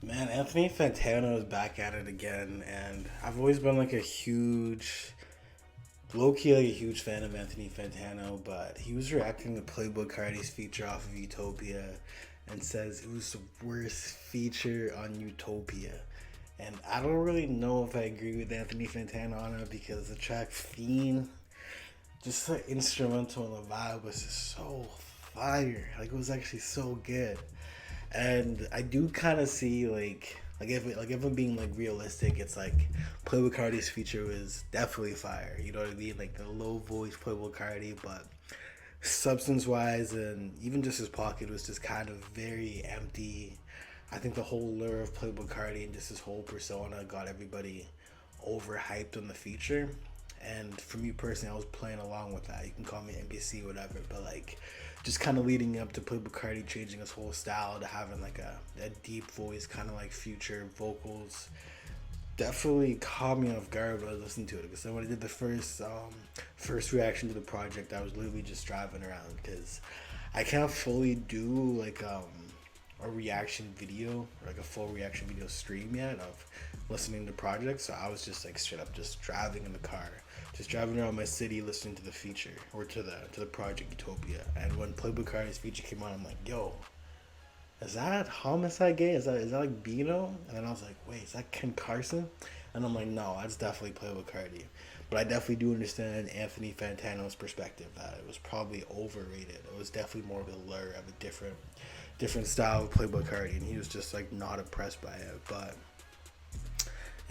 Man, Anthony Fantano is back at it again, and I've always been like a huge, low key, like a huge fan of Anthony Fantano, but he was reacting to Playboi Carti's feature off of Utopia and says it was the worst feature on Utopia. And I don't really know if I agree with Anthony Fantano on it because the track Fiend, just the instrumental and the vibe was just so fire. Like, it was actually so good. And I do kind of see like if I'm being like realistic, it's like Playboy Cardi's feature was definitely fire. You know what I mean? Like the low voice Playboy Cardi, but substance wise and even just his pocket was just kind of very empty. I think the whole lure of Playboy Cardi and just his whole persona got everybody overhyped on the feature. And for me personally, I was playing along with that. You can call me NBC, whatever, but like just kind of leading up to Playboi Carti changing his whole style to having like a deep voice, kind of like future vocals. Definitely caught me off guard when I was listening to it because when I did the first reaction to the project, I was literally just driving around because I can't fully do like a reaction video or like a full reaction video stream yet of listening to projects. So I was just like straight up just driving in the car, just driving around my city listening to the feature or to the project Utopia. And when Playboy Cardi's feature came on, I'm like, yo, is that Homicide Gay? Is that like Bino? And then I was like, wait, is that Ken Carson? And I'm like, no, that's definitely Playboy Cardi. But I definitely do understand Anthony Fantano's perspective that it was probably overrated. It was definitely more of a lure of a different style of Playboy Cardi, and he was just like not impressed by it. But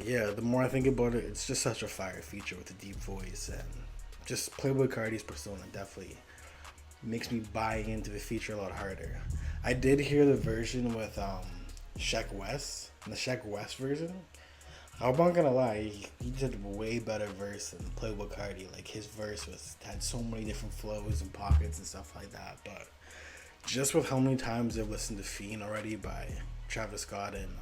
yeah, the more I think about it, it's just such a fire feature with a deep voice and just Playboy Cardi's persona definitely makes me buy into the feature a lot harder. I did hear the version with Sheck West, and the Sheck West version. I'm not gonna lie, he did a way better verse than Playboy Cardi. Like his verse was had so many different flows and pockets and stuff like that. But just with how many times I've listened to Fiend already by Travis Scott and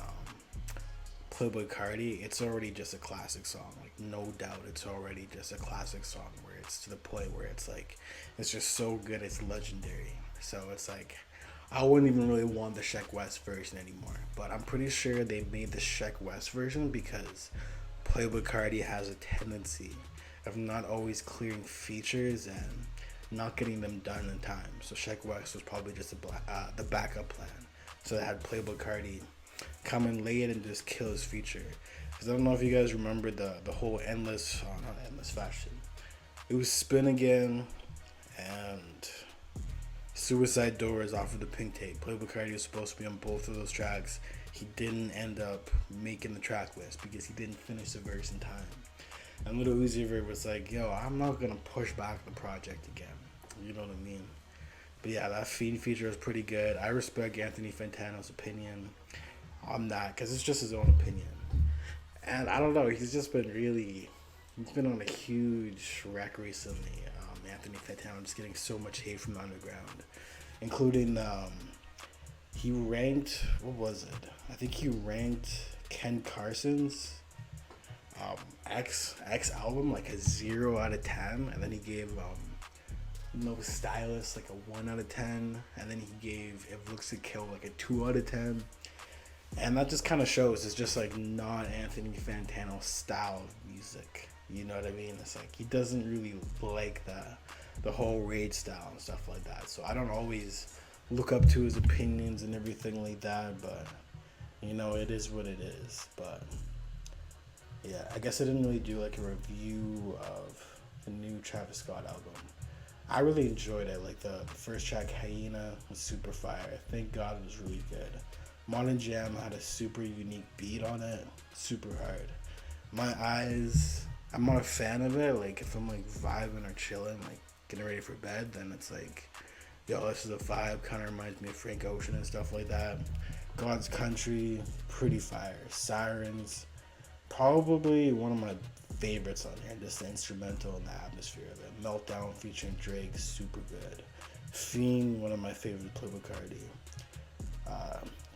Playboi Carti, it's already just a classic song. Like no doubt, it's already just a classic song where it's to the point where it's like it's just so good, it's legendary. So it's like I wouldn't even really want the Sheck West version anymore. But I'm pretty sure they made the Sheck West version because Playboi Carti has a tendency of not always clearing features and not getting them done in time. So Sheck West was probably just the backup plan. So they had Playboi Carti come in late and just kill his feature. Because I don't know if you guys remember the whole not endless fashion. It was Spin Again and Suicide Doors off of the Pink Tape. Playboi Carti was supposed to be on both of those tracks. He didn't end up making the track list because he didn't finish the verse in time. And Little Uzi Vert was like, yo, I'm not going to push back the project again. You know what I mean? But yeah, that Fiend feature was pretty good. I respect Anthony Fantano's opinion on that because it's just his own opinion. And I don't know, he's been on a huge wreck recently. Anthony Fantano just getting so much hate from the underground, including he ranked, what was it? I think he ranked Ken Carson's X album like a 0 out of 10, and then he gave No Stylist like a 1 out of 10, and then he gave If Looks to Kill like a 2 out of 10. And that just kind of shows it's just like not Anthony Fantano style of music. You know what I mean? It's like he doesn't really like the whole rage style and stuff like that. So I don't always look up to his opinions and everything like that. But you know, it is what it is. But yeah, I guess I didn't really do like a review of the new Travis Scott album. I really enjoyed it. Like the first track, Hyena, was super fire. Thank God it was really good. Modern Jam had a super unique beat on it, super hard. My Eyes, I'm not a fan of it. Like if I'm like vibing or chilling, like getting ready for bed, then it's like, yo, this is a vibe. Kind of reminds me of Frank Ocean and stuff like that. God's Country, pretty fire. Sirens, probably one of my favorites on here. Just the instrumental and the atmosphere of it. Meltdown featuring Drake, super good. Fiend, one of my favorite Playboi Carti.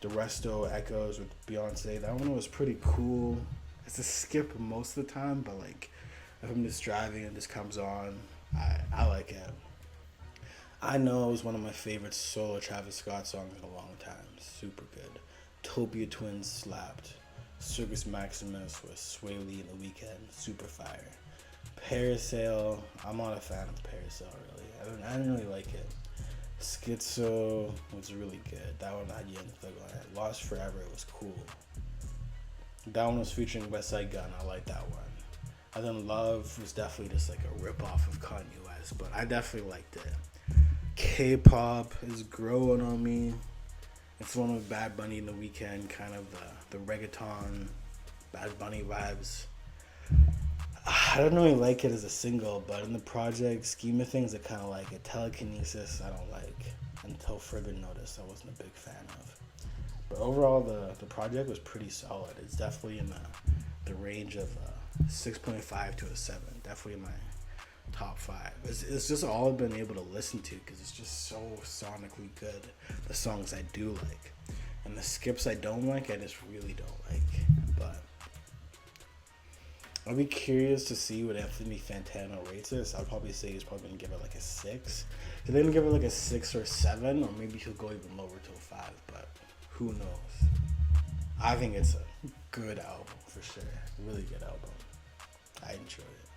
The Resto Echoes with Beyonce, that one was pretty cool. It's a skip most of the time, but like if I'm just driving and this comes on, I like it. I Know it was one of my favorite solo Travis Scott songs in a long time. Super good. Utopia Twins slapped. Circus Maximus with Sway Lee in the Weekend, super fire. Parasail, I'm not a fan of Parasail really. I didn't really like it. Schizo was really good. That one had Young Thug on it. Lost Forever was cool. That one was featuring West Side Gun. I like that one. And then Love was definitely just like a rip off of Kanye West, but I definitely liked it. K-pop is growing on me. It's one with Bad Bunny in the Weekend, kind of the reggaeton, Bad Bunny vibes. I don't really like it as a single, but in the project scheme of things, I kind of like it. Telekinesis, I don't like. Until further notice, I wasn't a big fan of. But overall, the project was pretty solid. It's definitely in the range of 6.5 to a 7. Definitely in my top 5. It's just all I've been able to listen to because it's just so sonically good. The songs I do like. And the skips I don't like, I just really don't like. But I'll be curious to see what Anthony Fantano rates this. I'll probably say he's probably going to give it like a 6. He's going to give it like a 6 or 7, or maybe he'll go even lower to a 5, but who knows? I think it's a good album for sure. Really good album. I enjoyed it.